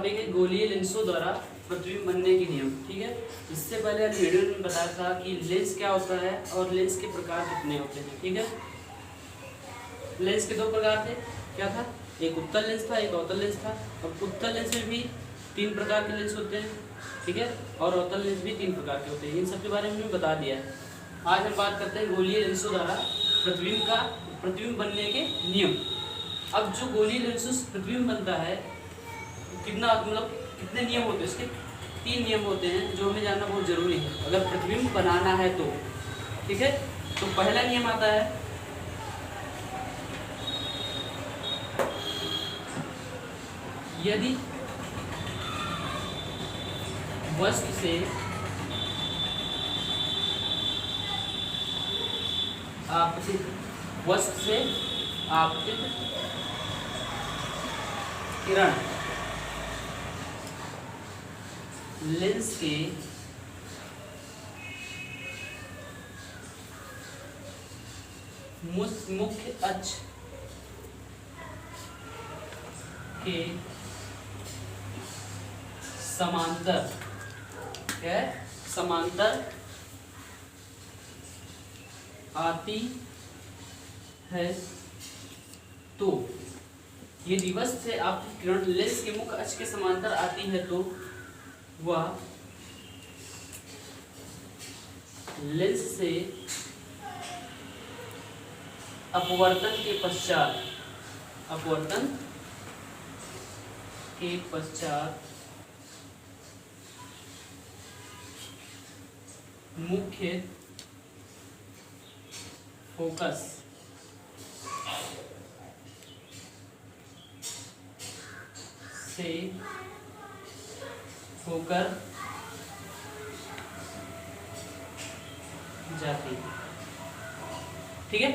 पढ़ेंगे गोलीय लेंसों द्वारा प्रतिबिंब बनने के नियम। ठीक है, इससे पहले वीडियो में बताया था कि लेंस क्या होता है और लेंस के प्रकार कितने होते हैं। ठीक है, लेंस के दो प्रकार थे, क्या था, एक उत्तल लेंस था, एक अवतल लेंस था। अब उत्तल लेंस में भी 3 प्रकार के लेंस होते हैं। ठीक है, और अवतल लेंस भी 3 प्रकार के होते हैं। इन सब के बारे में मैंने बता दिया है। आज हम बात करते हैं गोलीय लेंसों द्वारा प्रतिबिंब बनने के नियम। अब जो गोलीय लेंसों से प्रतिबिंब बनता है कितना कितने नियम होते हैं, इसके 3 नियम होते हैं जो हमें जानना बहुत जरूरी है अगर प्रतिबिंब बनाना है तो। ठीक है, तो पहला नियम आता है यदि वस्तु से आपतित किरण लेंस के मुख्य अक्ष के समांतर आती है तो यदि वस्तु से आपतित किरण लेंस के मुख्य अक्ष के समांतर आती है तो वह लेंस से अपवर्तन के पश्चात मुख्य फोकस से होकर जाती है। ठीक है,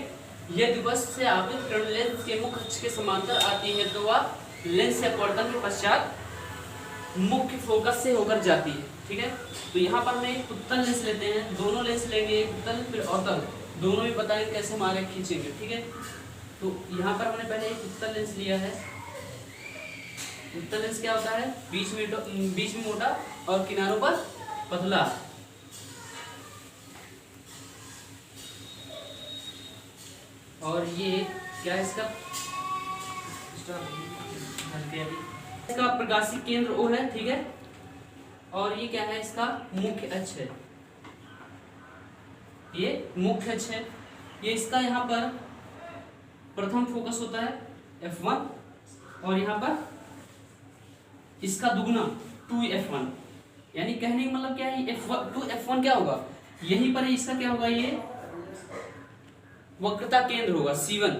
यदि वस्तु से आपतित किरण लेंस के मुख्य अक्ष के समांतर आती है तो वह लेंस से अपवर्तन के पश्चात मुख्य फोकस से होकर जाती है। ठीक है, तो यहाँ पर मैं एक उत्तल लेंस लेते हैं, दोनों लेंस लेंगे, एक उत्तल फिर अवतल, दोनों भी बताएंगे कैसे हम आगे खींचेंगे। ठीक है, तो यहाँ पर हमने पहले एक उत्तल लेंस लिया है। उत्तल लेंस क्या होता है, बीच में मोटा और किनारों पर पतला। और ये क्या है, इसका प्रकाशीय केंद्र O है। ठीक है, और ये क्या है, इसका मुख्य अक्ष है, ये मुख्य अक्ष है। ये इसका यहाँ पर प्रथम फोकस होता है F1 और यहाँ पर इसका दुगना 2F1, यानी कहने का मतलब क्या है, F1 2F1 क्या होगा, यहीं पर इसका क्या होगा, ये वक्रता केंद्र होगा C1।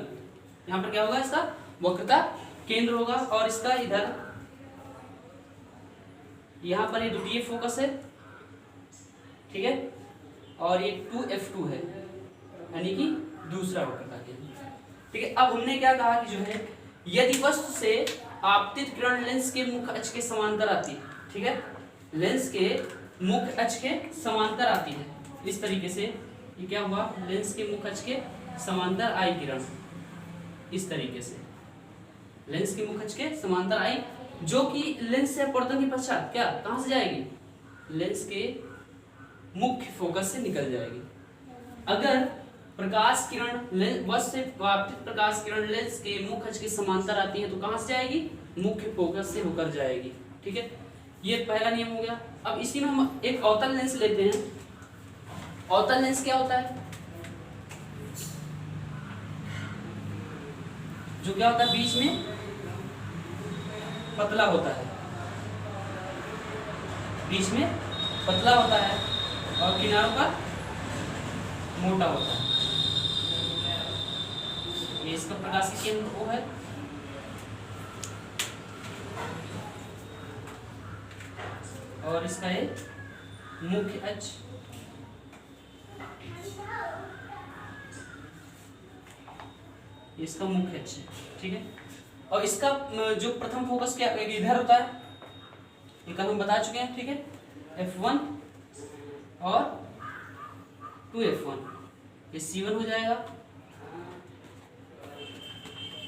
यहाँ पर क्या होगा, इसका वक्रता केंद्र होगा और इसका इधर यहाँ पर ये द्वितीय फोकस है। ठीक है, और ये 2F2 है, यानी कि दूसरा वक्रता केंद्र। ठीक है, अब हमने क्या कहा कि जो है यदि वस्तु से आपतित किरण लेंस के मुख्य अक्ष के समांतर आती है। ठीक है, लेंस के मुख्य अक्ष के समांतर आती है, इस तरीके से ये क्या हुआ, लेंस के मुख्य अक्ष के समांतर आई किरण, इस तरीके से लेंस के मुख्य अक्ष के समांतर आई, जो कि लेंस से अपवर्तन के पश्चात क्या कहां से जाएगी, लेंस के मुख्य फोकस से निकल जाएगी। अगर प्रकाश किरण वस्तु से आपतित प्रकाश किरण लेंस के मुख्य अक्ष के समांतर आती है तो कहां से जाएगी, मुख्य फोकस से होकर जाएगी। ठीक है, ये पहला नियम हो गया। अब इसी में हम एक अवतल लेंस लेते हैं। अवतल लेंस क्या होता है, जो क्या होता है, बीच में पतला होता है, बीच में पतला होता है और किनारों का मोटा होता है। ये इसका प्रकाशीय केंद्र O है। और इसका ये मुख्य अक्ष, इसका मुख्य अक्ष है। ठीक है, और इसका जो प्रथम फोकस क्या इधर होता है, ये कल हम बता चुके हैं। ठीक है, F1 और 2F1, ये C1 हो जाएगा,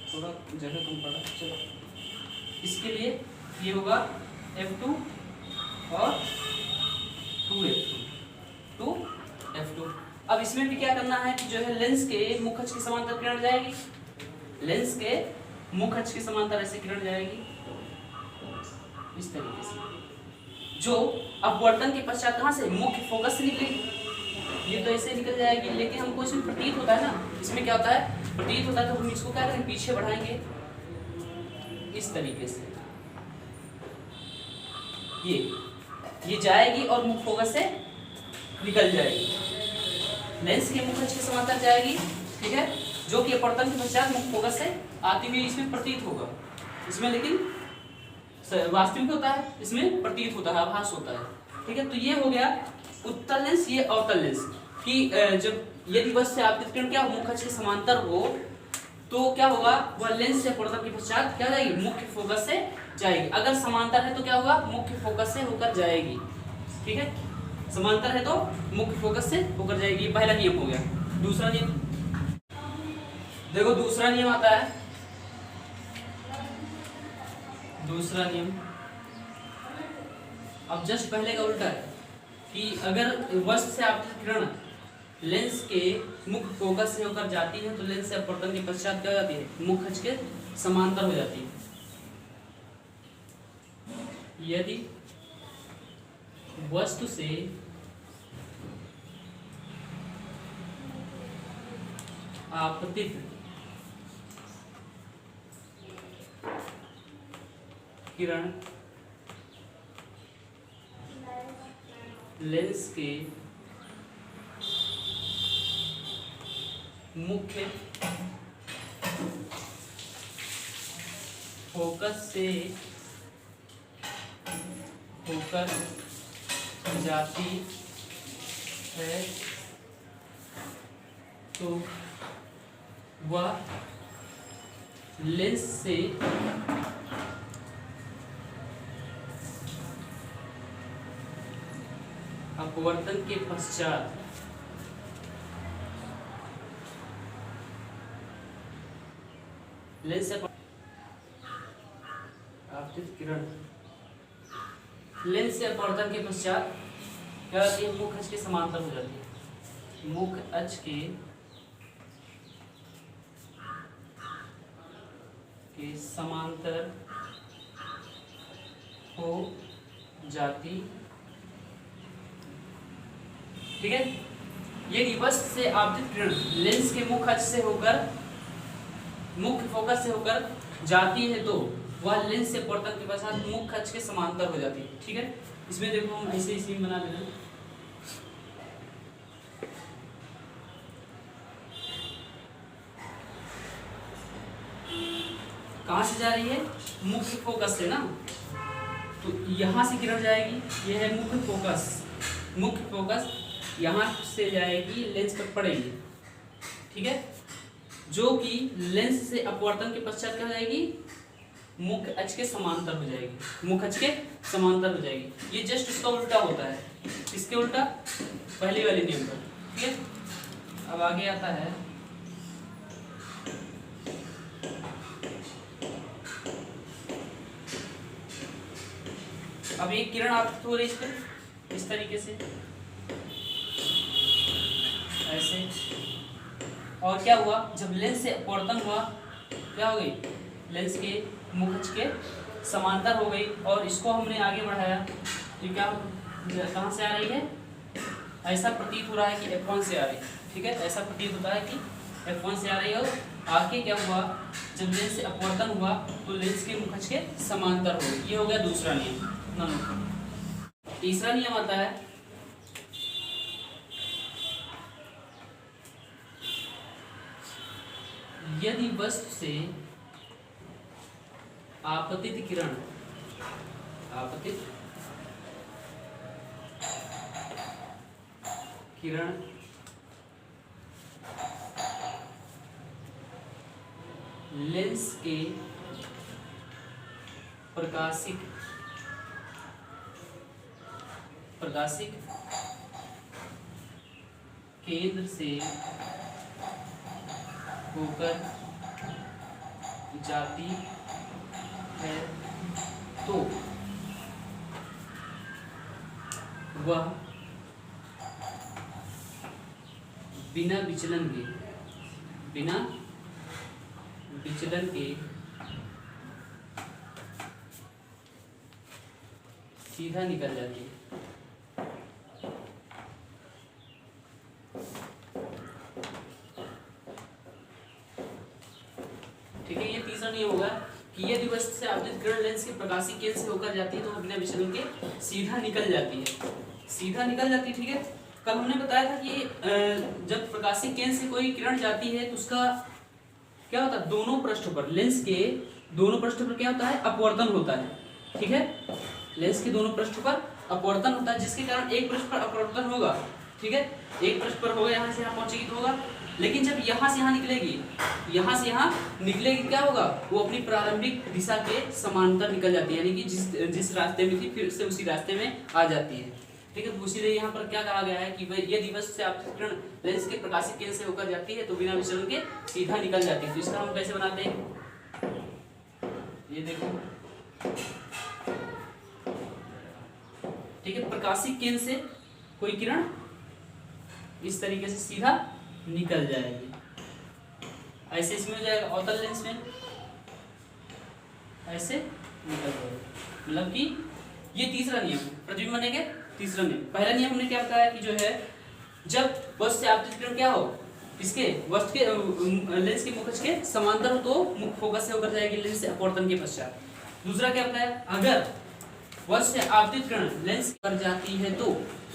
थोड़ा जगह कम पड़ा, चलो इसके लिए ये होगा F2 और 2F2, 2F2। अब इसमें भी क्या करना है कि जो है लेंस के मुख्य अक्ष की समांतर किरण जाएगी, लेंस के मुख्य अक्ष की समांतर ऐसे किरण जाएगी इस तरीके से, जो अपवर्तन के पश्चात कहाँ से, मुख्य फोकस से निकलेगी। ये तो ऐसे निकल जाएगी, लेकिन हमको इसमें प्रतीत होता है ना, इसमें क्या होता है, प्रतीत होता है, तो हम इसको क्या करेंगे, पीछे बढ़ाएंगे इस तरीके से। ये जाएगी और मुख्य फोकस से निकल जाएगी, लेंस के मुख्य अक्ष के समांतर जाएगी, ठीक है, जो कि अपवर्तन के पश्चात मुख्य फोकस से आती हुई इसमें प्रतीत होगा। इसमें लेकिन वास्तविक होता है, इसमें प्रतीत होता है, आभास होता है, ठीक है। तो ये हो गया उत्तल लेंस, ये अवतल लेंस कि जब यदि बस से आपतित किरण क्या मुख्य अक्ष के समांतर हो तो क्या होगा, वह लेंस से अपवर्तन के पश्चात क्या जाएगी, मुख्य फोकस से जाएगी। अगर समांतर है तो क्या होगा, मुख्य फोकस से होकर जाएगी, ठीक है, समांतर है तो मुख्य फोकस से होकर जाएगी। पहला नियम हो गया। दूसरा नियम देखो, दूसरा नियम आता है, दूसरा नियम अब जस्ट पहले का उल्टा है कि अगर वस्तु से आपतित किरण लेंस के मुख्य फोकस से होकर जाती है तो लेंस से अपवर्तन के पश्चात क्या हो जाती है, मुख्य अक्ष के समांतर हो जाती है। यदि वस्तु से आपतित किरण लेंस के मुख्य फोकस से होकर जाती है तो वह लेंस से अपवर्तन के पश्चात लेंस से आपतित किरण लेंस से अपवर्तन के पश्चात क्या होती है, मुख्य अक्ष के समांतर हो जाती है, मुख्य अक्ष के समांतर हो जाती, ठीक है। यदि वस्तु से आपतित किरण लेंस के मुख्य अक्ष से होकर मुख्य फोकस से होकर जाती है तो वह लेंस से अपवर्तन के पश्चात मुख्य अक्ष के समांतर हो जाती है, ठीक है। इसमें देखो हम ऐसे ही सीन बना देना, कहाँ से जा रही है, मुख्य फोकस से ना, तो यहाँ से किरण जाएगी, यह है मुख्य फोकस, मुख्य फोकस यहाँ से जाएगी, लेंस पर पड़ेगी, ठीक है, जो कि लेंस से अपवर्तन के पश्चात क्या हो जाएगी, मुख्य अक्ष के समांतर हो जाएगी, मुख्य अक्ष के समांतर हो जाएगी। ये जस्ट इसका उल्टा होता है, इसके उल्टा पहले वाले नियम पर, ठीक है। अब आगे आता है अब एक किरण आपतित हो रही है इस तरीके से ऐसे, और क्या हुआ, जब लेंस से अपवर्तन हुआ क्या हो गई, लेंस के मुख्य अक्ष के समांतर हो गई, और इसको हमने आगे बढ़ाया तो क्या कहाँ से आ रही है, ऐसा प्रतीत हो रहा है कि F1 से आ रही है, ठीक है, ऐसा प्रतीत होता है कि F1 से आ रही है। और आगे क्या हुआ, जब लेंस से अपवर्तन हुआ तो लेंस के मुख्य अक्ष के समांतर हो गई। ये हो गया दूसरा नियम। तीसरा नियम आता है, यदि वस्तु से आपतित किरण लेंस के प्रकाशिक केंद्र से होकर जाती है तो वह बिना विचलन के सीधा निकल जाती है। ठीक है, ये तीसरा नियम होगा कि यदि वस्तु से आपतित किरण लेंस के प्रकाशीय केंद्र से होकर जाती है तो बिना विचलन के सीधा निकल जाती है। ठीक है, कल हमने बताया था कि जब प्रकाशीय केंद्र से कोई किरण जाती है तो उसका क्या होता है, दोनों पृष्ठों पर, लेंस के दोनों पृष्ठों पर क्या होता है, अपवर्तन होता है। ठीक है, लेंस के दोनों पृष्ठों पर अपवर्तन होता है, जिसके कारण एक पृष्ठ पर अपवर्तन होगा। ठीक है, एक पृष्ठ पर होगा, यहाँ से यहाँ पहुंचेगी तो होगा, लेकिन जब यहाँ से यहाँ निकलेगी, यहाँ से यहाँ निकलेगी, क्या होगा, वो अपनी प्रारंभिक दिशा के समांतर निकल जाती है, यानी कि जिस रास्ते में थी फिर से उसी रास्ते में आ जाती है। ठीक है, तो इसीलिए यहाँ पर क्या कहा गया है कि यदि वस्तु से आपतित किरण लेंस के प्रकाशीय केंद्र से होकर जाती है तो बिना विचलन के सीधा निकल जाती है। तो इसका हम कैसे बनाते हैं, ये देखो। ठीक है, प्रकाशीय केंद्र से कोई किरण इस तरीके से सीधा निकल जाएगी, ऐसे इसमें हो जाएगा, अवतल लेंस में ऐसे निकल जाएगा। मतलब कि ये तीसरा नियम है प्रतिबिंब बनने के तीसरा नियम। पहला नियम हमने क्या बताया कि जो है, जब वस्तु से आपतित किरण क्या हो, इसके वस्तु के लेंस के मुखच के समांतर हो तो मुख्य फोकस से होकर जाएगी लेंस से अपवर्तन के पश्चात। दूसरा क्या बताया, अगर वस्तु से आपतित किरण लेंस पर जाती है तो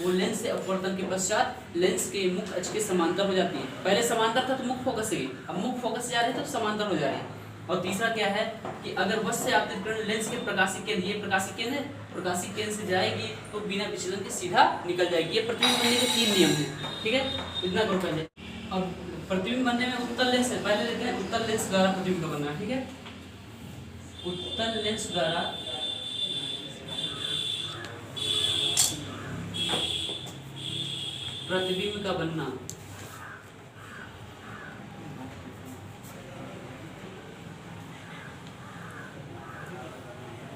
वो लेंस से अपवर्तन के पश्चात लेंस के मुख्य अक्ष के समांतर हो जाती है। पहले समांतर था तो मुख्य फोकस से, अब मुख्य फोकस से जा रही है तो समांतर हो जा रही है। और तीसरा क्या है कि अगर वस्तु से आपतित किरण लेंस के प्रकाशीय केंद्र, ये प्रकाशीय केंद्र है, प्रकाशीय केंद्र से जाएगी तो बिना विचलन के सीधा निकल जाएगी। ये प्रतिबिंब बनने के 3 नियम हैं। ठीक है, इतना करो पहले। अब प्रतिबिंब बनने में उत्तल लेंस है, पहले लेते हैं उत्तल लेंस द्वारा प्रतिबिंब का बनना। ठीक है, उत्तल लेंस द्वारा प्रतिबिंब का बनना।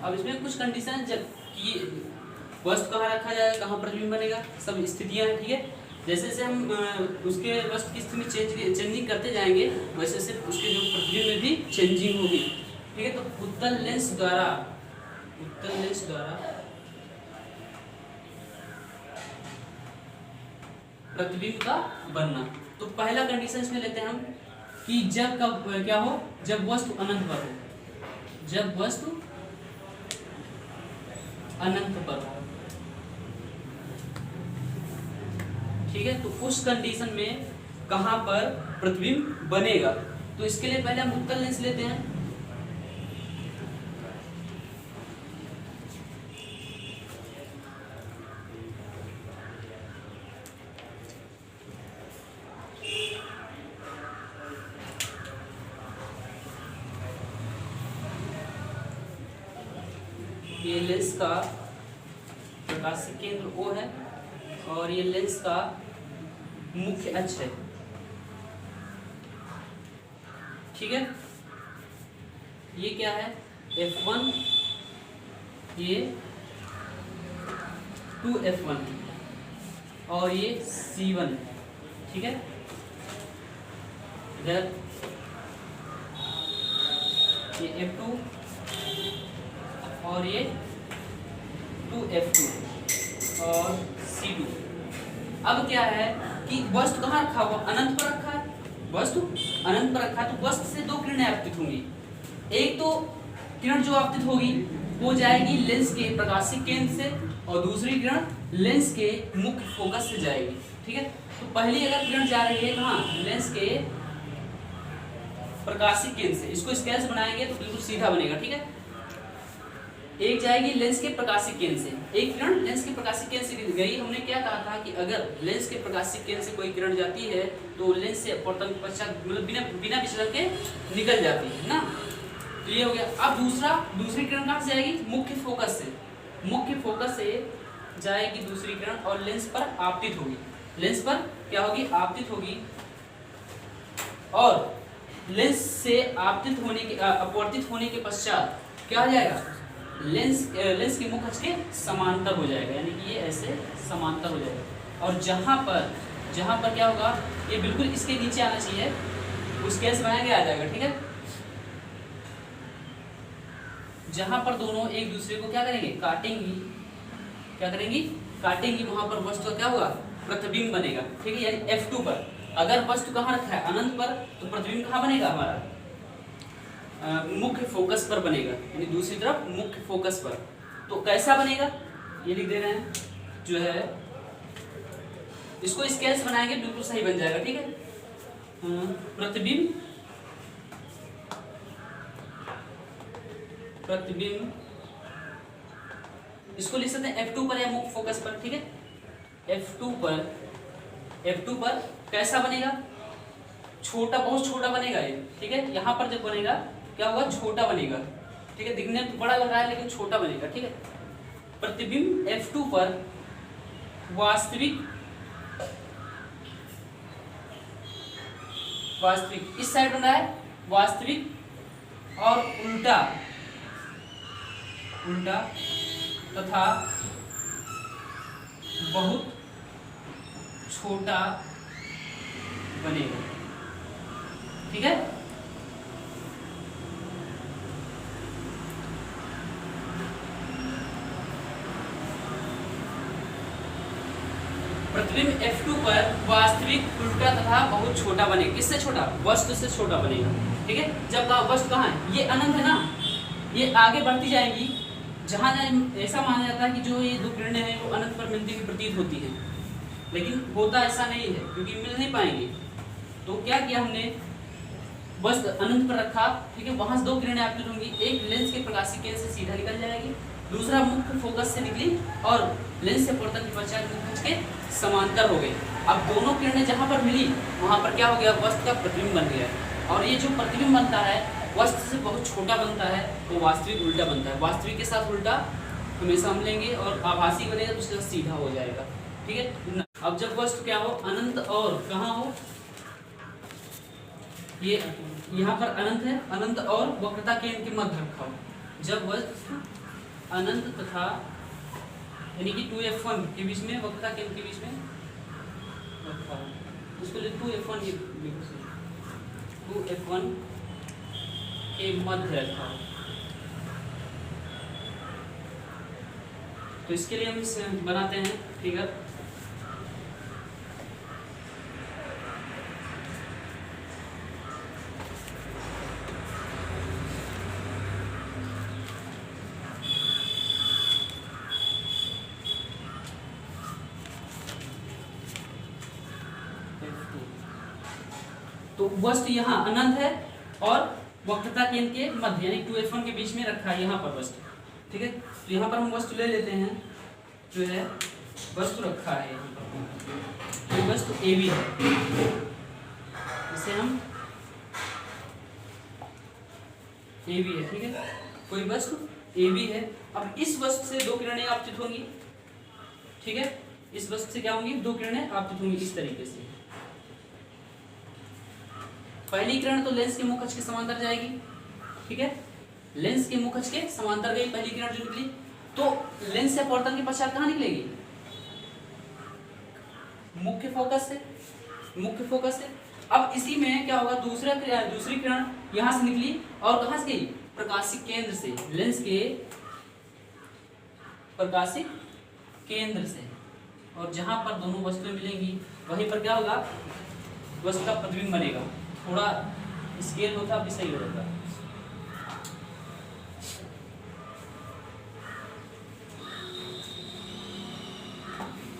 अब इसमें कुछ कंडीशन, जब कि वस्तु कहाँ रखा जाएगा, कहाँ प्रतिबिंब बनेगा, सब स्थितियां हैं। ठीक है, जैसे जैसे हम उसके वस्तु की स्थिति चेंजिंग करते जाएंगे वैसे वैसे उसके जो प्रतिबिंब में भी चेंजिंग होगी। ठीक है, तो उत्तल लेंस द्वारा प्रतिबिंब का बनना। तो पहला कंडीशन इसमें लेते हैं हम कि जब कब क्या हो, जब वस्तु अनंत पर हो, जब वस्तु अनंत पर हो। ठीक है, तो उस कंडीशन में कहां पर प्रतिबिंब बनेगा, तो इसके लिए पहले हम उत्तल लेंस लेते हैं। ये लेंस का प्रकाशीय केंद्र O है और ये लेंस का मुख्य अक्ष है। ठीक है, ये क्या है, F1, ये 2F1 और ये C1 है। ठीक है, इधर ये F2 और ये 2F2 और C2। अब क्या है कि वस्तु कहाँ रखा हुआ, अनंत पर रखा है, वस्तु अनंत पर रखा है, तो वस्तु से दो किरणें आपतित होंगी। एक तो किरण जो आपतित होगी वो जाएगी लेंस के प्रकाशीय केंद्र से और दूसरी किरण लेंस के मुख्य फोकस से जाएगी। ठीक है, तो पहली अगर किरण जा रही है कहाँ, लेंस के प्रकाशीय केंद्र से, इसको स्केल से बनाएंगे तो बिल्कुल सीधा बनेगा। ठीक है, एक जाएगी लेंस के प्रकाशीय केंद्र से, एक किरण लेंस के प्रकाशीय केंद्र से गई। हमने क्या कहा था कि अगर लेंस के प्रकाशीय केंद्र से कोई किरण जाती है तो लेंस से अपवर्तन के पश्चात मतलब बिना विचलन के निकल जाती है ना। तो ये हो गया। अब दूसरी किरण कहाँ से जाएगी, मुख्य फोकस से, मुख्य फोकस से जाएगी दूसरी किरण और लेंस पर आपतित होगी। लेंस पर क्या होगी, आपतित होगी और लेंस से आपतित होने के अपवर्तित होने के पश्चात क्या आ जाएगा, लेंस के मुख अक्ष के समांतर हो जाएगा, यानी कि ये ऐसे समांतर हो जाएगा। और जहाँ पर क्या होगा, ये बिल्कुल इसके नीचे आना चाहिए, उस केस बना के आ जाएगा, ठीक है। जहाँ पर दोनों एक दूसरे को क्या करेंगे, काटेंगी, वहां पर वस्तु का क्या होगा, प्रतिबिंब बनेगा, ठीक है। यानी F2 पर अगर वस्तु कहाँ रखा है, अनंत पर, तो प्रतिबिंब कहाँ बनेगा हमारा, मुख्य फोकस पर बनेगा, यानी दूसरी तरफ मुख्य फोकस पर। तो कैसा बनेगा, ये लिख दे रहे हैं, जो है इसको स्केच बनाएंगे, बिल्कुल सही बन जाएगा, ठीक है। प्रतिबिंब इसको लिख सकते हैं F2 पर या मुख्य फोकस पर, ठीक है। F2 पर कैसा बनेगा, छोटा, बहुत छोटा बनेगा ये, ठीक है। यहाँ पर जब बनेगा क्या होगा, छोटा बनेगा, ठीक है। दिखने में तो बड़ा लग रहा है लेकिन छोटा बनेगा, ठीक है। प्रतिबिंब F2 पर वास्तविक इस साइड बन रहा है वास्तविक, और उल्टा तथा बहुत छोटा बनेगा, ठीक है। प्रतिबिंब F2 पर वास्तविक उल्टा तथा बहुत छोटा बनेगा। किससे छोटा, वस्तु से छोटा बनेगा, ठीक है। जब वस्तु कहाँ है, ये अनंत है ना, ये आगे बढ़ती जाएगी, जहाँ ऐसा माना जाता है कि जो ये दो किरणें हैं वो अनंत पर मिलती हुई प्रतीत होती हैं, लेकिन होता ऐसा नहीं है, क्योंकि मिल नहीं पाएंगे। तो क्या किया हमने, वस्तु अनंत पर रखा, ठीक है। वहां से दो किरणें आपतित होंगी, एक लेंस के प्रकाशीय केंद्र से सीधा निकल जाएगी, दूसरा मुख्य फोकस से निकली और लेंस से अपवर्तन के पश्चात मुख्य के समांतर हो गई। अब दोनों किरणें जहाँ पर मिली वहाँ पर क्या हो गया, वस्तु का प्रतिबिंब बन गया। और ये जो प्रतिबिंब बनता है वस्तु से बहुत छोटा बनता है, वो वास्तविक उल्टा बनता है। वास्तविक के साथ उल्टा हमेशा हम लेंगे, और आभासी बनेगा तो उसके साथ सीधा हो जाएगा, ठीक है। अब जब वस्तु क्या हो, अनंत और कहाँ हो, ये यहाँ पर अनंत है, अनंत और वक्रता केंद्र के मध्य रखा हो। जब वस्तु अनंत तथा यानी कि 2F1 के बीच में, वक्रता केंद्र के बीच में रखा हो, उसको 2F1 के मध्य रखा हो। तो इसके लिए हम इसे बनाते हैं फिगर। तो वस्तु यहाँ अनंत है और वक्रता केंद्र के मध्य यानी 2F1 के बीच में रखा है यहाँ पर वस्तु, ठीक है। तो यहाँ पर हम वस्तु ले लेते हैं, जो है वस्तु रखा है यहाँ पर, तो वस्तु AB है, इसे हम AB है, ठीक है। कोई वस्तु AB है। अब इस वस्तु से दो किरणें आपतित होंगी, ठीक है। इस वस्तु से क्या होंगी, दो किरणें आपतित होंगी इस तरीके से। पहली किरण तो लेंस के मुख अक्ष के समांतर जाएगी, ठीक है। लेंस के मुख अक्ष के समांतर गई पहली किरण जो निकली, तो लेंस से अपवर्तन के पश्चात कहाँ निकलेगी, मुख्य फोकस से। अब इसी में क्या होगा, दूसरी किरण यहां से निकली और कहां से गई, प्रकाशिक केंद्र से, लेंस के प्रकाशिक केंद्र से। और जहां पर दोनों वस्तुएं मिलेंगी वहीं पर क्या होगा, वस्तु का प्रतिबिंब बनेगा। थोड़ा स्केल होता भी सही हो जाता,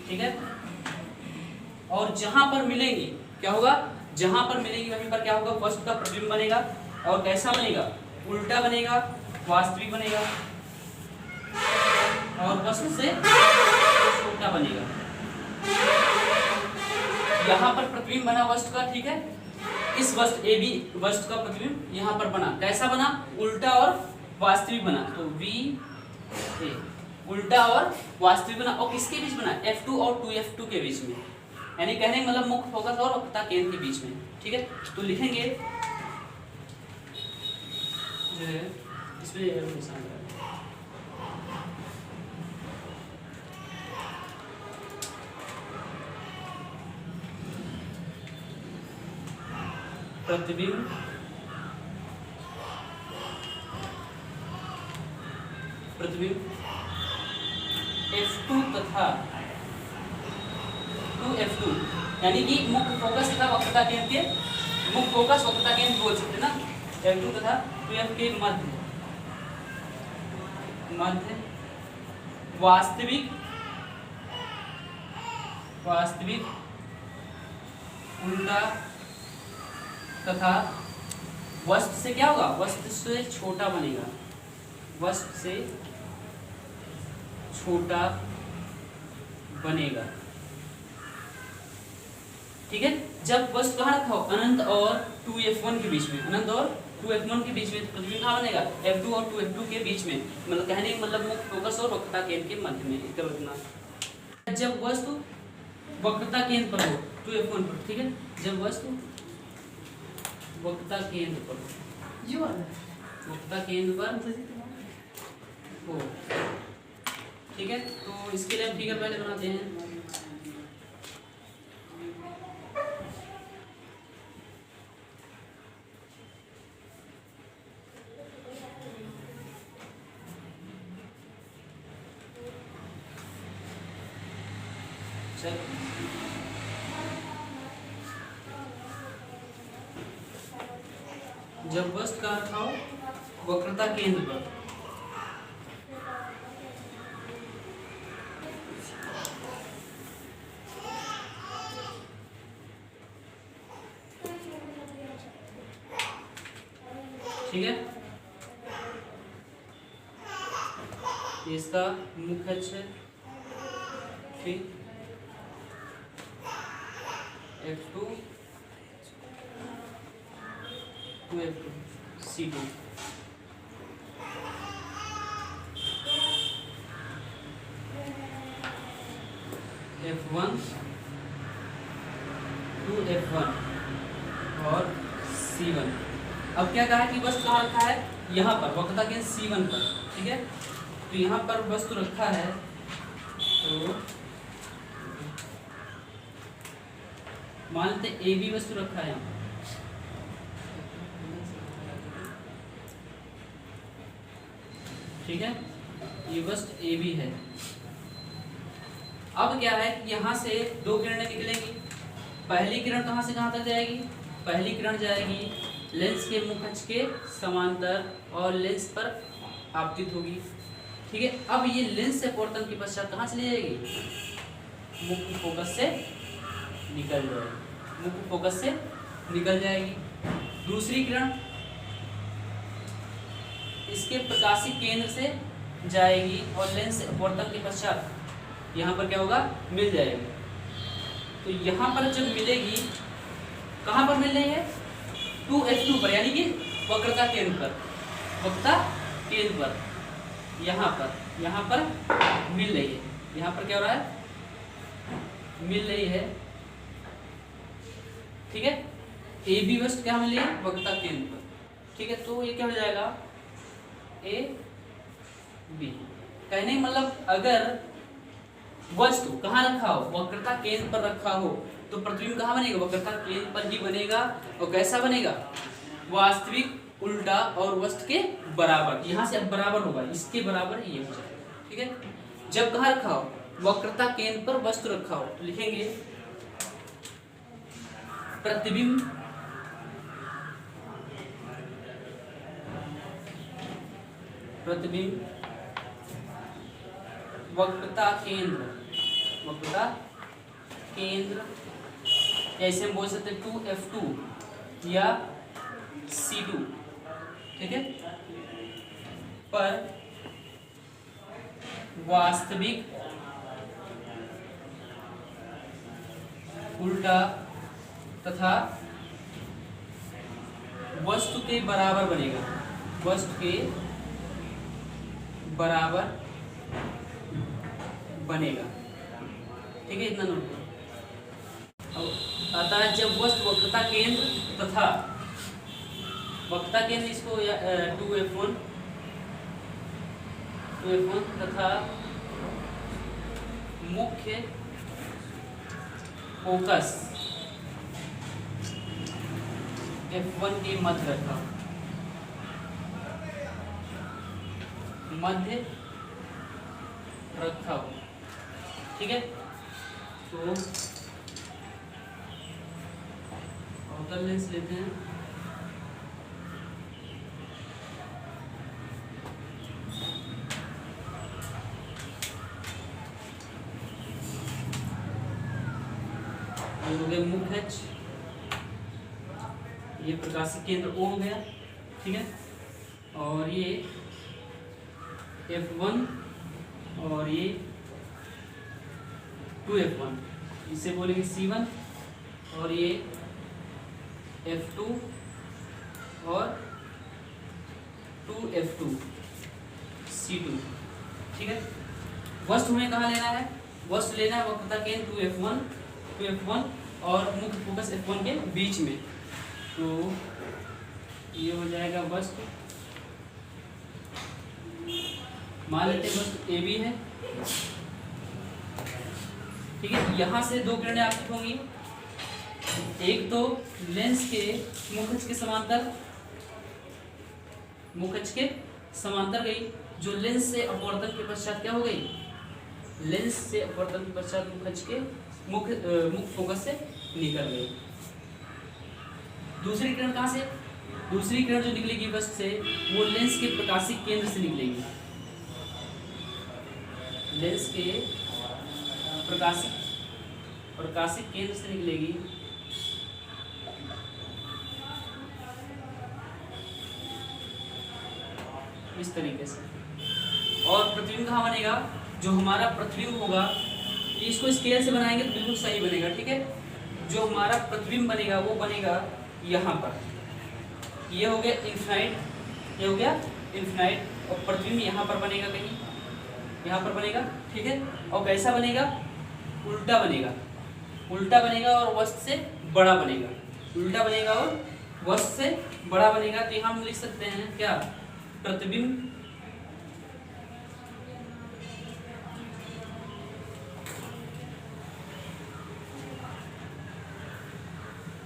ठीक है। और जहां पर मिलेंगी क्या होगा, जहां पर मिलेंगी वहीं पर क्या होगा, वस्तु का प्रतिबिंब बनेगा। और कैसा बनेगा, उल्टा बनेगा, वास्तविक बनेगा, और वस्तु से छोटा बनेगा। यहाँ पर प्रतिबिंब बना वस्तु का, ठीक है। इस वस्तु AB वस्तु का प्रतिबिंब यहाँ पर बना, कैसा बना, उल्टा और वास्तविक बना। तो VA उल्टा और वास्तविक बना। और किसके बीच बना, F2 और 2F2 के बीच में, यानी कहने मतलब मुख्य फोकस और वक्रता केंद्र के बीच में, ठीक है। तो लिखेंगे जो है इसमें प्रतिबिंब F2 तथा 2F2, यानी कि मुख्य फोकस तथा वक्रता केंद्र के, मुख्य फोकस वक्रता केंद्र बोल सकते ना, F2 तथा 2F के मध्य वास्तविक उल्टा तथा वस्तु से क्या होगा, वस्तु से छोटा बनेगा, वस्तु से छोटा बनेगा। ठीक है, जब वस्तु कहाँ रखा हो, अनंत और 2F1 के बीच में, अनंत और 2F1 के बीच में, प्रतिबिंब कहाँ बनेगा, F2 और 2F2 के बीच में, मतलब कहने मतलब मुख्य फोकस और वक्रता केंद्र के मध्य में। इसका मतलब जब वस्तु वक्रता केंद्र पर हो 2F1 पर, ठीक है, जब वस्तु वक्रता केंद्र पर हो, वक्रता केंद्र पर हो, ठीक है, तो इसके लिए फिगर पहले बनाते हैं। जब वस्तु का रखा हो वक्रता केंद्र पर, ठीक है, इसका मुख्य अक्ष है, ठीक, F2 2F2 C2, F1 2F1 और C1। अब क्या कहा कि वस्तु कहाँ रखा है, यहाँ पर वक्रता केंद्र C1 पर, ठीक है, तो यहाँ पर वस्तु रखा है, तो मान लेते ए बी वस्तु रखा है, ठीक है, ये वस्तु ए बी है। अब क्या है कि यहाँ से दो किरणें निकलेंगी, पहली किरण कहाँ से कहाँ तक जाएगी, पहली किरण जाएगी लेंस के मुख्य अक्ष के समांतर और लेंस पर आपतित होगी, ठीक है। अब ये लेंस से अपवर्तन के पश्चात कहाँ चली जाएगी, मुख्य फोकस से निकल जाएगी, मुख्य फोकस से निकल जाएगी। दूसरी किरण इसके प्रकाशीय केंद्र से जाएगी और लेंस से अपवर्तन के पश्चात यहाँ पर क्या होगा, मिल जाएगी। तो यहाँ पर जब मिलेगी, कहाँ पर मिल रही है, 2F2 पर, यानी कि वक्रता केंद्र पर, वक्रता केंद्र पर, यहाँ पर मिल रही है, यहाँ पर क्या हो रहा है, मिल रही है, ठीक है। ए बी वस्तु क्या मिली है, वक्रता केंद्र पर, ठीक है, तो ये क्या हो जाएगा, ए बी। कहने मतलब अगर वस्तु कहाँ रखा हो, वक्रता केंद्र पर रखा हो, तो प्रतिबिंब कहाँ बनेगा, वक्रता केंद्र पर ही बनेगा। और कैसा बनेगा, वास्तविक उल्टा और वस्तु के बराबर, यहाँ से अब बराबर होगा, इसके बराबर ये हो जाएगा, ठीक है। जब कहाँ रखा हो, वक्रता केंद्र पर वस्तु रखा हो, तो लिखेंगे प्रतिबिंब वक्रता केंद्र, ऐसे हम बोल सकते हैं 2F2 या C2, ठीक है, पर वास्तविक उल्टा तथा वस्तु के बराबर बनेगा, वस्तु के बराबर बनेगा, ठीक है, इतना नोट करो। अब आता है जब वस्तु वक्रता केंद्र तथा वक्रता केंद्र, इसको 2F1 तथा मुख्य फोकस F1 के मध्य रखा, मध्य रखा हो, ठीक है। तो आउटर लेंस लेते हैं, ये हो गया मुख्य H, ये प्रकाशिक केंद्र O हो गया, ठीक है। और ये F1 और ये 2F1, इसे बोलेंगे C1, और ये F2 और 2F2 C2, ठीक है। वस्तु हमें कहाँ लेना है? वस्तु लेना है वक्रता केंद्र 2F1 और मुख्य फोकस F1 के बीच में। तो ये हो जाएगा वस्तु, मान लेते हैं वस्तु AB है, ठीक है। यहाँ से दो किरणें आपतित होंगी, एक तो लेंस के मुख्य अक्ष के समांतर, मुख्य अक्ष के समांतर गई, जो लेंस से अपवर्तन के पश्चात क्या हो गई? लेंस से अपवर्तन के पश्चात मुख्य अक्ष के मुख्य फोकस से निकल गई। दूसरी किरण कहाँ से? दूसरी किरण जो निकलेगी वस्तु से, वो लेंस के प्रकाशिक केंद्र से निकलेगी, लेंस के प्रकाशिक केंद्र से निकलेगी, इस तरीके से। और प्रतिबिंब कहाँ बनेगा? जो हमारा प्रतिबिंब होगा, इसको स्केल से बनाएंगे तो बिल्कुल सही बनेगा, ठीक है। जो हमारा प्रतिबिंब बनेगा वो बनेगा यहाँ पर, ये हो गया इन्फिनाइट, ये हो गया इन्फिनाइट, और प्रतिबिंब यहाँ पर बनेगा, कहीं यहाँ पर बनेगा, ठीक है। और कैसा बनेगा? उल्टा बनेगा, उल्टा बनेगा और वस्तु से बड़ा बनेगा, उल्टा बनेगा और वस्तु से बड़ा बनेगा। तो यहाँ हम लिख सकते हैं क्या? प्रतिबिंब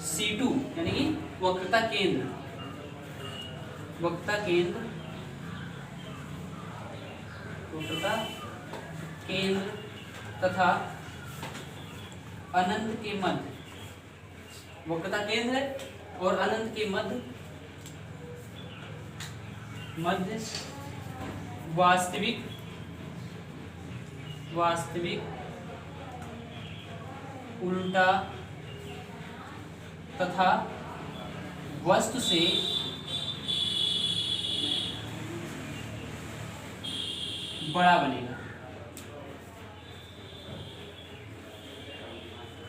C2 यानी कि वक्रता केंद्र, वक्रता केंद्र, वक्रता केंद्र तथा अनंत के मध्य, वक्रता केंद्र है और अनंत के मध्य वास्तविक उल्टा तथा वस्तु से बड़ा बनेगा,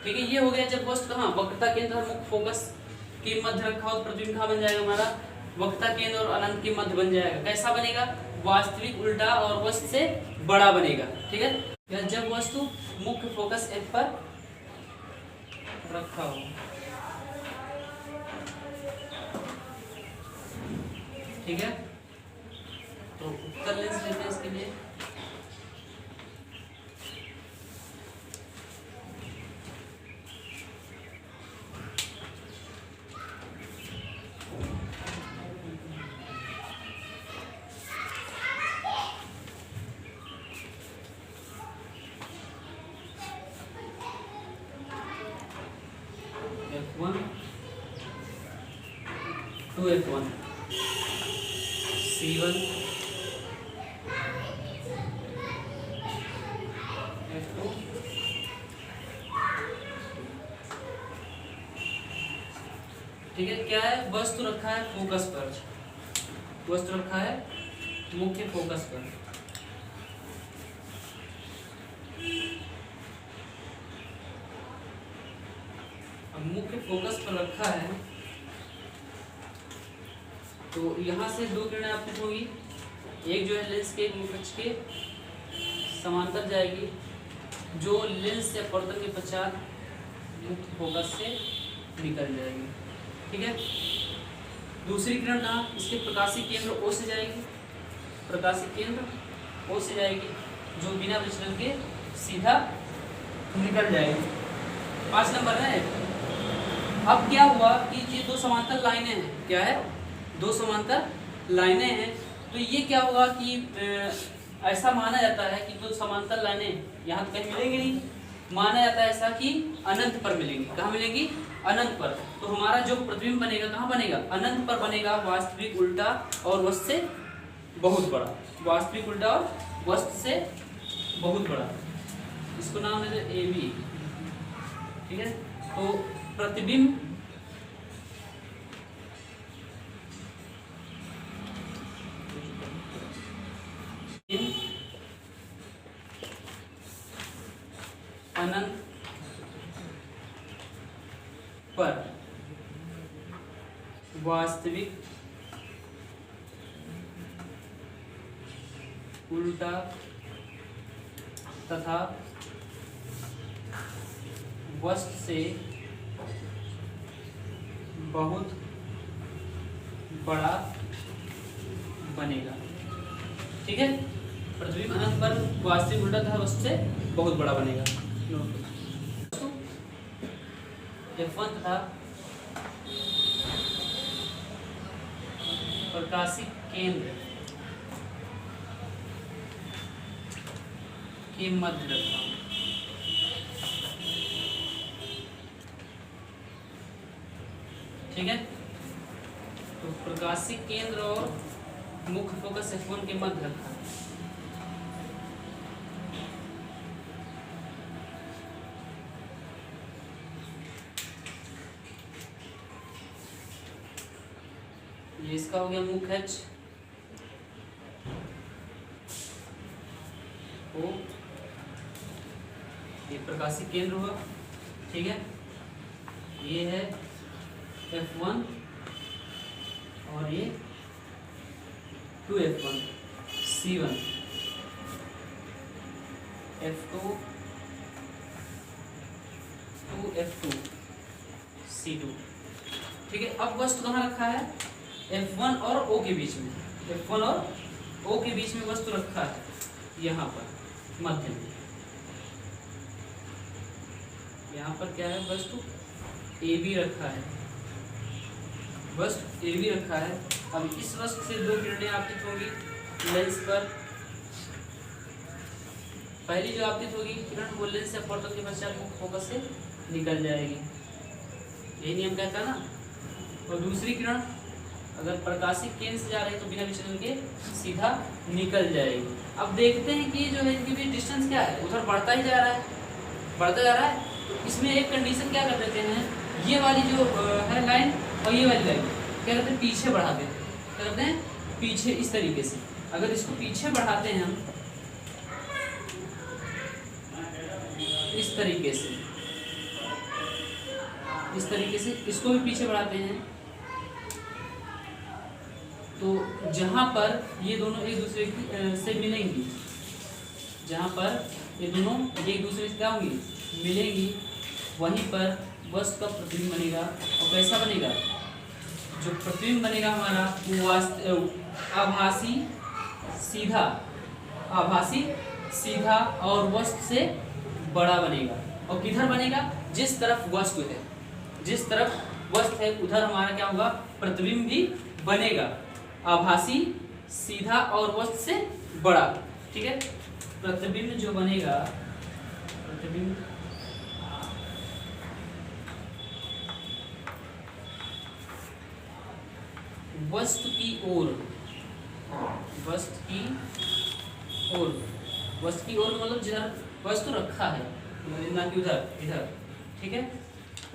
ठीक है। ये हो गया जब वस्तु कहाँ? वक्रता केंद्र और मुख्य फोकस के मध्य रखा हो, प्रतिबिंब कहाँ बन जाएगा हमारा? वक्रता केंद्र और अनंत के मध्य बन जाएगा। कैसा बनेगा? वास्तविक उल्टा और वस्तु से बड़ा बनेगा, ठीक है। जब वस्तु मुख्य फोकस F पर रखा हो, ठीक है। तो उत्तर लेंस लेते हैं इसके लिए, F1 2F1 C1 F2 ठीक है। क्या है? वस्तु रखा है फोकस पर, वस्तु रखा है मुख्य फोकस पर, अब मुख्य फोकस पर रखा है तो यहाँ से दो किरणें आपतित होगी, एक जो है लेंस के मुख्य अक्ष के समांतर जाएगी, जो लेंस से अपवर्तन के पश्चात मुख्य फोकस से निकल जाएगी, ठीक है। दूसरी किरण कहाँ? इसके प्रकाशिक केंद्र O से जाएगी, प्रकाशिक केंद्र O से जाएगी, जो बिना विचलन के सीधा निकल जाएगी। 5 नंबर है अब क्या हुआ कि ये दो समांतर लाइनें हैं, क्या है, दो समांतर लाइनें हैं, तो ये क्या होगा कि ऐसा माना जाता है कि दो समांतर लाइनें यहाँ तो कहीं मिलेंगी नहीं, माना जाता है ऐसा कि अनंत पर मिलेंगी। कहाँ मिलेंगी? अनंत पर। तो हमारा जो प्रतिबिंब बनेगा कहाँ बनेगा? अनंत पर बनेगा, वास्तविक उल्टा और वस्त से बहुत बड़ा, वास्तविक उल्टा और वस्त से बहुत बड़ा, इसको नाम है ए बी। ठीक है, तो प्रतिबिंब अनंत पर वास्तविक उल्टा तथा वस्त से बहुत बड़ा बनेगा। ठीक है, प्रतिबिंब अनंत पर वास्तविक उल्टा तथा वस्त से बहुत बड़ा बनेगा। F1 तथा प्रकाशिक केंद्र के मध्य रखता हूं। ठीक है, तो प्रकाशिक केंद्र और मुख्य फोकस F1 के मध्य रखा है। ये इसका हो गया मुख्य H O, ये प्रकाशिक केंद्र हुआ। ठीक है, ये है F1 और ये 2F1 C1, F2 2F2 C2। ठीक है, अब वस्तु कहाँ रखा है? F1 और O के बीच में, F1 और O के बीच में वस्तु रखा है, यहाँ पर मध्य में। यहाँ पर क्या है? वस्तु AB रखा है, वस्तु AB रखा है। अब इस वस्तु से दो किरणें आपतित होंगी लेंस पर। पहली जो आपतित होगी किरण वो लेंस से अपवर्तन के पश्चात मुख्य फोकस से निकल जाएगी, यही नियम कहता है ना। और दूसरी किरण अगर प्रकाशिक केंद्र से जा रही है तो बिना विचलन के सीधा निकल जाएगी। अब देखते हैं कि जो है इनके बीच डिस्टेंस क्या है, उधर बढ़ता ही जा रहा है, बढ़ता जा रहा है। तो इसमें एक कंडीशन क्या कर देते हैं, ये वाली जो है लाइन और ये वाली लाइन क्या करते हैं, पीछे बढ़ा देते हैं। क्या करते हैं? पीछे, इस तरीके से। अगर इसको पीछे बढ़ाते हैं हम इस तरीके से, इस तरीके से इसको भी पीछे बढ़ाते हैं, तो जहाँ पर ये दोनों एक दूसरे से मिलेंगी, जहाँ पर ये दोनों एक दूसरे से क्या होंगी, मिलेंगी, वहीं पर वस्तु का प्रतिबिंब बनेगा। और कैसा बनेगा? जो प्रतिबिंब बनेगा हमारा वो आभासी सीधा, आभासी सीधा और वस्तु से बड़ा बनेगा। और किधर बनेगा? जिस तरफ वस्तु है, जिस तरफ वस्तु है उधर हमारा क्या होगा, प्रतिबिंब भी बनेगा, आभासी सीधा और वस्तु से बड़ा। ठीक है, प्रतिबिंब जो बनेगा, प्रतिबिंब वस्तु की ओर, वस्तु की ओर, वस्तु की ओर मतलब जिधर वस्तु रखा है, ना कि उधर, इधर। ठीक है,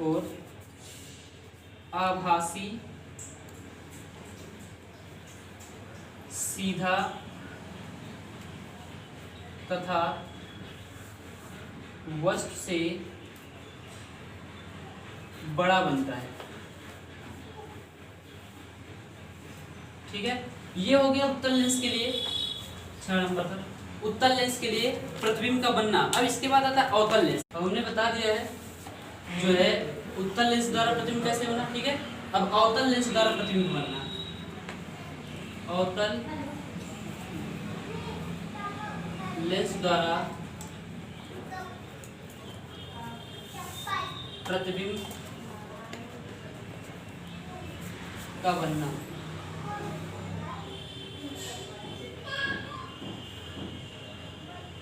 और आभासी सीधा तथा वस्तु से बड़ा बनता है। ठीक है, ये हो गया उत्तल लेंस के लिए। 6 नंबर पर उत्तल लेंस के लिए प्रतिबिंब का बनना। अब इसके बाद आता है अवतल लेंस। अब हमने बता दिया है जो है उत्तल लेंस द्वारा प्रतिबिंब कैसे बना। ठीक है, अब अवतल लेंस द्वारा प्रतिबिंब बनना। अवतल लेंस द्वारा प्रतिबिंब का बनना।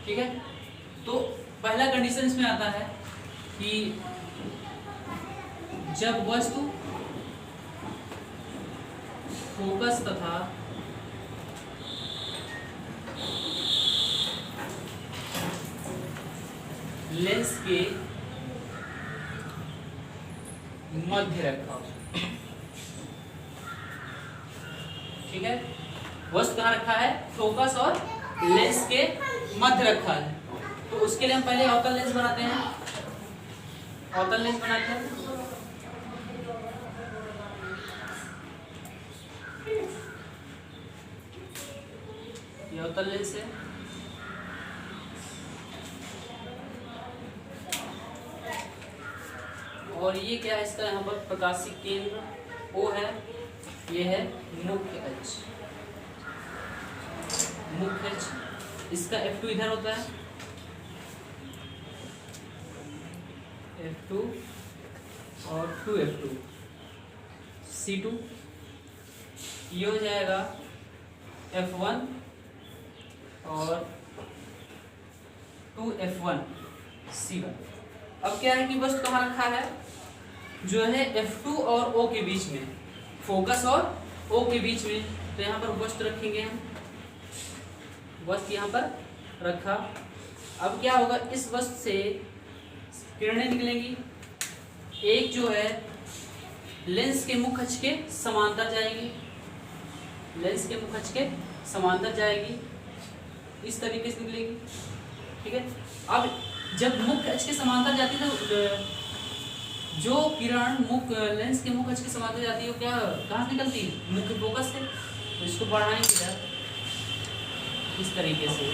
ठीक है, तो पहला कंडीशन इसमें आता है कि जब वस्तु फोकस तथा लेंस के मध्य रखा हो। ठीक है, वस्तु कहाँ रखा है? फोकस और लेंस के मध्य रखा है। तो उसके लिए हम पहले अवतल लेंस बनाते हैं। अवतल लेंस बनाते हैं। ये अवतल लेंस है। और ये क्या है? इसका यहाँ पर प्रकाशीय केंद्र O है। ये है मुख्य अक्ष। मुख्य अक्ष, इसका F2 इधर होता है, F2 और 2F2, C2, ये हो जाएगा F1 और 2F1, C1। अब क्या है कि वस्तु कहाँ रखा है? जो है F2 और O के बीच में, फोकस और O के बीच में। तो यहाँ पर वस्तु रखेंगे हम, वस्तु यहाँ पर रखा। अब क्या होगा? इस वस्तु से किरणें निकलेंगी। एक जो है लेंस के मुख्य अक्ष के समांतर जाएगी, लेंस के मुख्य अक्ष के समांतर जाएगी, इस तरीके से निकलेगी। ठीक है, अब जब मुख्य अक्ष के समांतर जाती है तो जो किरण लेंस के मुख्य अक्ष के समांतर जाती है वो क्या कहाँ से निकलती है? मुख्य फोकस से। तो इसको बढ़ाएंगे इस तरीके से,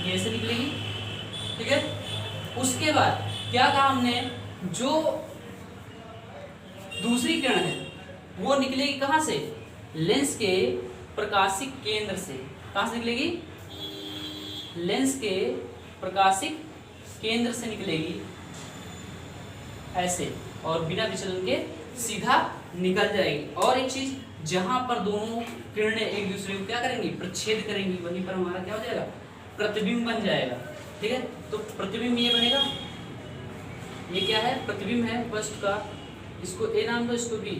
ये ऐसे निकलेगी। ठीक है, उसके बाद क्या कहा हमने? जो दूसरी किरण है वो निकलेगी कहाँ से? लेंस के प्रकाशिक केंद्र से। कहाँ से निकलेगी? लेंस के प्रकाशिक केंद्र से निकलेगी ऐसे, और बिना विचलन के सीधा निकल जाएगी। और एक चीज, जहां पर दोनों किरणें एक दूसरे को क्या करेंगी? प्रच्छेद करेंगी, वहीं पर हमारा क्या हो जाएगा? प्रतिबिंब बन जाएगा। ठीक है, तो प्रतिबिंब ये बनेगा। ये क्या है? प्रतिबिंब है वस्तु का। इसको A नाम दो, इसको B।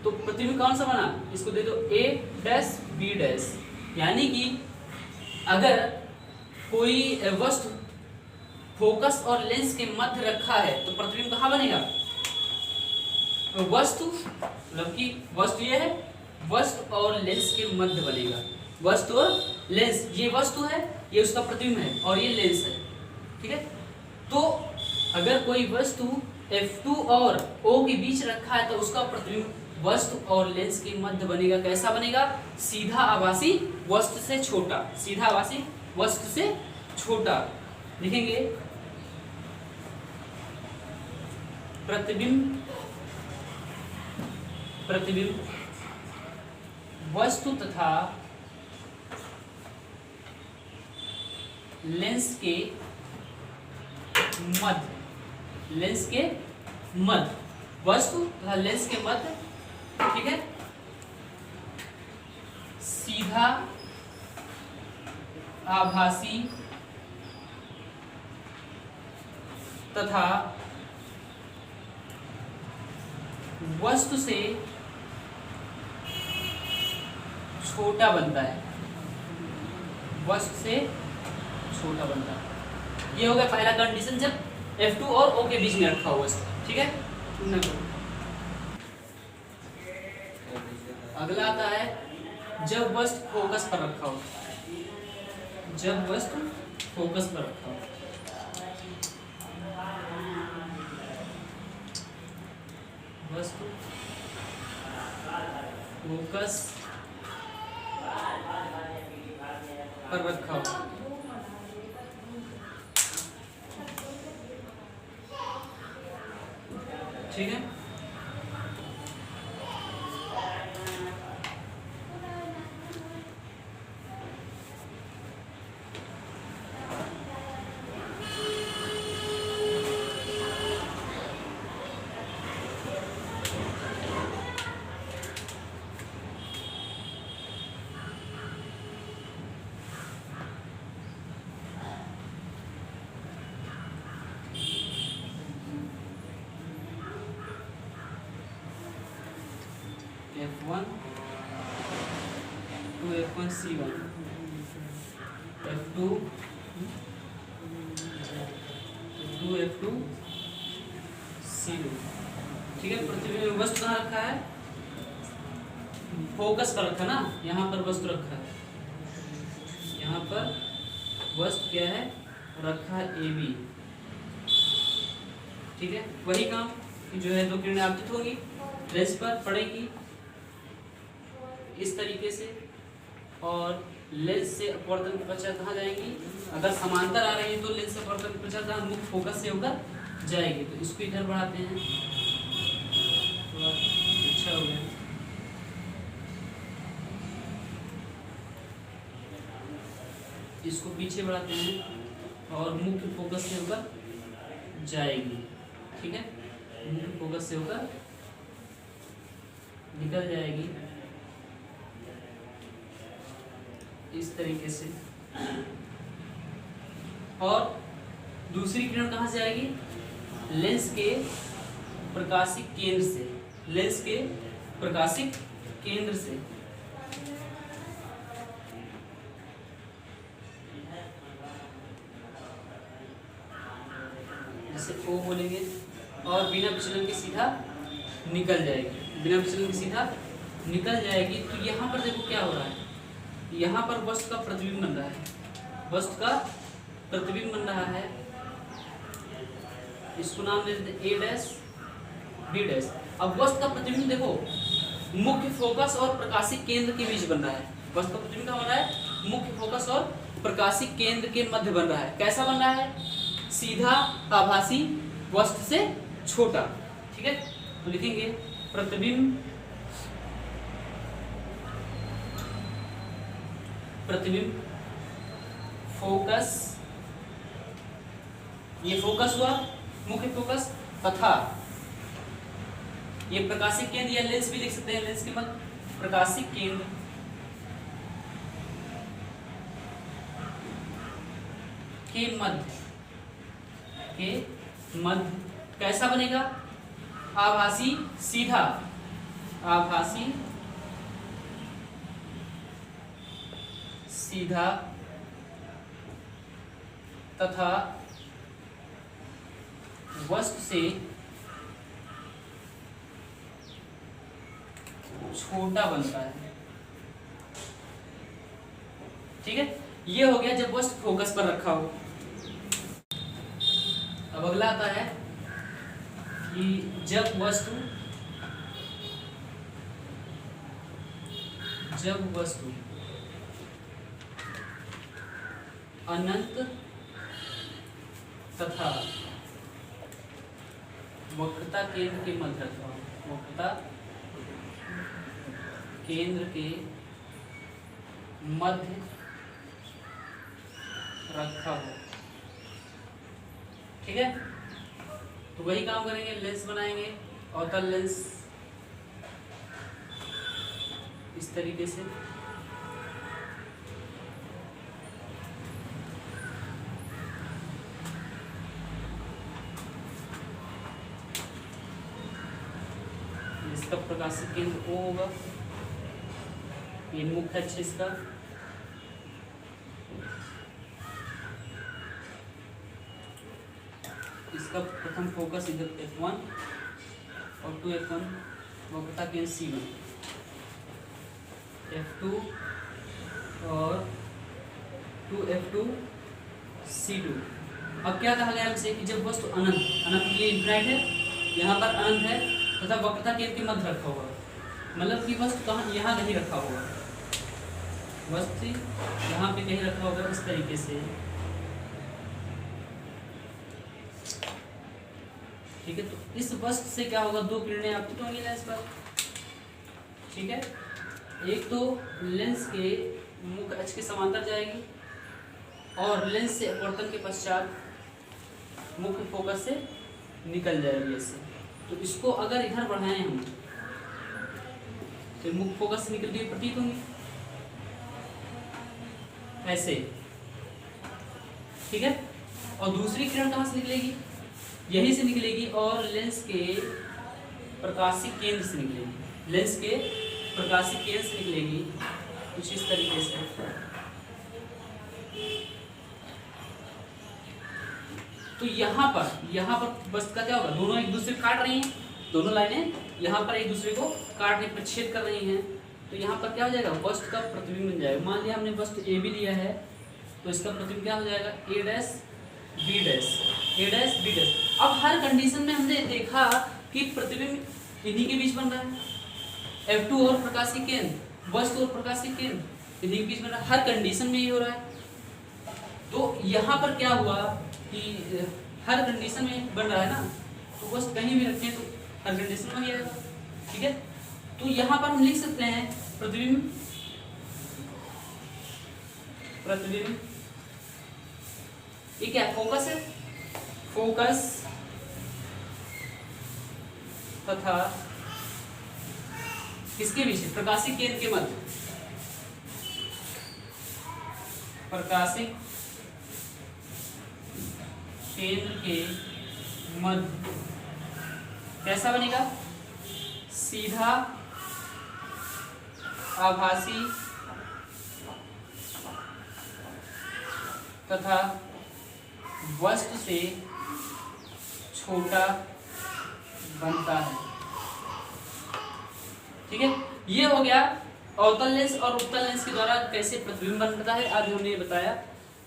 तो प्रतिबिंब कौन सा बना? इसको दे दो A डैश B डैश। यानी कि अगर कोई वस्तु फोकस और लेंस के मध्य रखा है तो प्रतिबिंब कहाँ बनेगा? वस्तु, मतलब कि वस्तु ये है, वस्तु और लेंस के मध्य बनेगा। वस्तु और लेंस, ये वस्तु है, ये उसका प्रतिबिंब है, और ये लेंस है। ठीक है, तो अगर कोई वस्तु F2 और O के बीच रखा है तो उसका प्रतिबिंब वस्तु और लेंस के मध्य बनेगा। कैसा बनेगा? सीधा आभासी वस्तु से छोटा, सीधा आभासी वस्तु से छोटा। लिखेंगे प्रतिबिंब, प्रतिबिंब वस्तु तथा लेंस के मध्य, लेंस के मध्य, वस्तु तथा लेंस के मध्य। ठीक है, सीधा आभासी तथा वस्तु से छोटा बनता है, वस्तु से छोटा बनता है। ये हो गया पहला कंडीशन, जब F2 और O के बीच में रखा हुआ है। ठीक है, अगला आता है जब वस्तु फोकस पर रखा हो, जब वस्तु फोकस पर रखा हो। वस्तु फोकस पर रखा हो। ठीक है, C1, F2, 2F2 C2। ठीक है, प्रतिबिंब वस्तु कहाँ रखा है, फोकस पर रखा ना, यहाँ पर वस्तु रखा है, यहाँ पर वस्तु क्या है रखा है AB। ठीक है, वही काम कि जो है दो किरणें आपतित होंगी, लेंस पर पड़ेगी इस तरीके से, और लेंस से अपवर्तन के पश्चात कहाँ जाएंगी, अगर समांतर आ रही है तो लेंस से अपवर्तन के पश्चात मुख्य फोकस से होकर जाएगी। तो इसको इधर बढ़ाते हैं, थोड़ा अच्छा हो गया। इसको पीछे बढ़ाते हैं और मुख्य फोकस से होकर जाएगी। ठीक है, मुख्य फोकस से होकर निकल जाएगी इस तरीके से। और दूसरी किरण कहाँ से आएगी, लेंस के प्रकाशिक केंद्र से, लेंस के प्रकाशिक केंद्र से। जैसे O बोलेंगे, और बिना विचलन के सीधा निकल जाएगी, बिना विचलन के सीधा निकल जाएगी। तो यहाँ पर देखो क्या हो रहा है, यहाँ पर वस्तु का प्रतिबिंब बन रहा है, वस्तु का प्रतिबिंब बन रहा है। इसको नाम दे देते A डैश B डैश। अब वस्तु का प्रतिबिंब देखो मुख्य फोकस और प्रकाशिक केंद्र के बीच बन रहा है। वस्तु का प्रतिबिंब क्या बन रहा है, मुख्य फोकस और प्रकाशिक केंद्र के मध्य बन रहा है। कैसा बन रहा है, सीधा आभासी वस्तु से छोटा। ठीक है, तो लिखेंगे प्रतिबिंब, प्रतिबिंब फोकस, ये फोकस हुआ मुख्य फोकस, तथा ये प्रकाशिक केंद्र या लेंस भी लिख सकते हैं, लेंस के मध्य प्रकाशिक केंद्र के मध्य कैसा बनेगा, आभासी सीधा, आभासी सीधा तथा वस्तु से छोटा बनता है। ठीक है, ये हो गया जब वस्तु फोकस पर रखा हो। अब अगला आता है कि जब वस्तु अनंत तथा वक्रता केंद्र के मध्य रखा हो, वक्रता केंद्र के मध्य रखा हो। ठीक है, तो वही काम करेंगे, लेंस बनाएंगे, अवतल लेंस इस तरीके से। इसका प्रकाशिक केंद्र O होगा, ये मुख्य अक्ष इसका, इसका प्रथम फोकस इधर F1 और 2F1, वक्रता केंद्र C1, F2 और 2F2 C2। अब क्या कहा गया हमसे कि जब वस्तु अनंत, अनंत के लिए इनफिनाइट है, यहाँ पर अनंत है तथा वक्रता केंद्र के मध्य रखा होगा, मतलब कि वस्तु कहाँ, यहाँ कहीं रखा होगा, वस्तु यहाँ पे कहीं रखा होगा इस तरीके से। ठीक है, तो इस वस्तु से क्या होगा, दो किरणें आपतित होंगी लेंस पर। ठीक है, एक तो लेंस के मुख्य अक्ष के समांतर जाएगी और लेंस से अपवर्तन के पश्चात मुख्य फोकस से निकल जाएगी ऐसे। तो इसको अगर इधर बढ़ाएं हम तो मुख्य फोकस से निकलती हुई प्रतीत होंगी ऐसे। ठीक है, और दूसरी किरण कहाँ से निकलेगी, यहीं से निकलेगी और लेंस के प्रकाशिक केंद्र से निकलेगी, लेंस के प्रकाशिक केंद्र से निकलेगी। कुछ इस तरीके से। तो यहाँ पर वस्तु का क्या होगा, दोनों एक दूसरे को काट रही हैं, दोनों लाइनें यहाँ पर एक दूसरे को काटने पर छेद कर रही हैं। तो यहाँ पर क्या हो जाएगा, वस्तु का प्रतिबिंब बन जाएगा। मान लिया हमने वस्तु ए भी लिया है, तो इसका प्रतिबिंब क्या हो जाएगा, ए डैश बी डैश, ए डैश बी डैश। अब हर कंडीशन में हमने देखा कि प्रतिबिंब इन्हीं के बीच बन रहा है, F2 और प्रकाशीय केंद्र, वस्तु और प्रकाशीय केंद्र इन्हीं के बीच बन रहा है, हर कंडीशन में ये हो रहा है। तो यहाँ पर क्या हुआ कि हर कंडीशन में बन रहा है ना, तो वस्तु कहीं भी रखें तो हर कंडीशन में ही आएगा। ठीक है, तो यहाँ पर हम लिख सकते हैं प्रतिबिंब ये क्या फोकस है, फोकस तथा किसके बीच, प्रकाशिक केंद्र के मध्य, प्रकाशिक केंद्र के मध्य कैसा बनेगा, सीधा आभासी तथा वस्तु से छोटा बनता है। ठीक है, ये हो गया अवतल लेंस और उत्तल लेंस के द्वारा कैसे प्रतिबिंब बनता है, आज हमने ये बताया।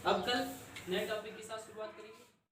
अब कल नए टॉपिक के साथ शुरुआत करेंगे।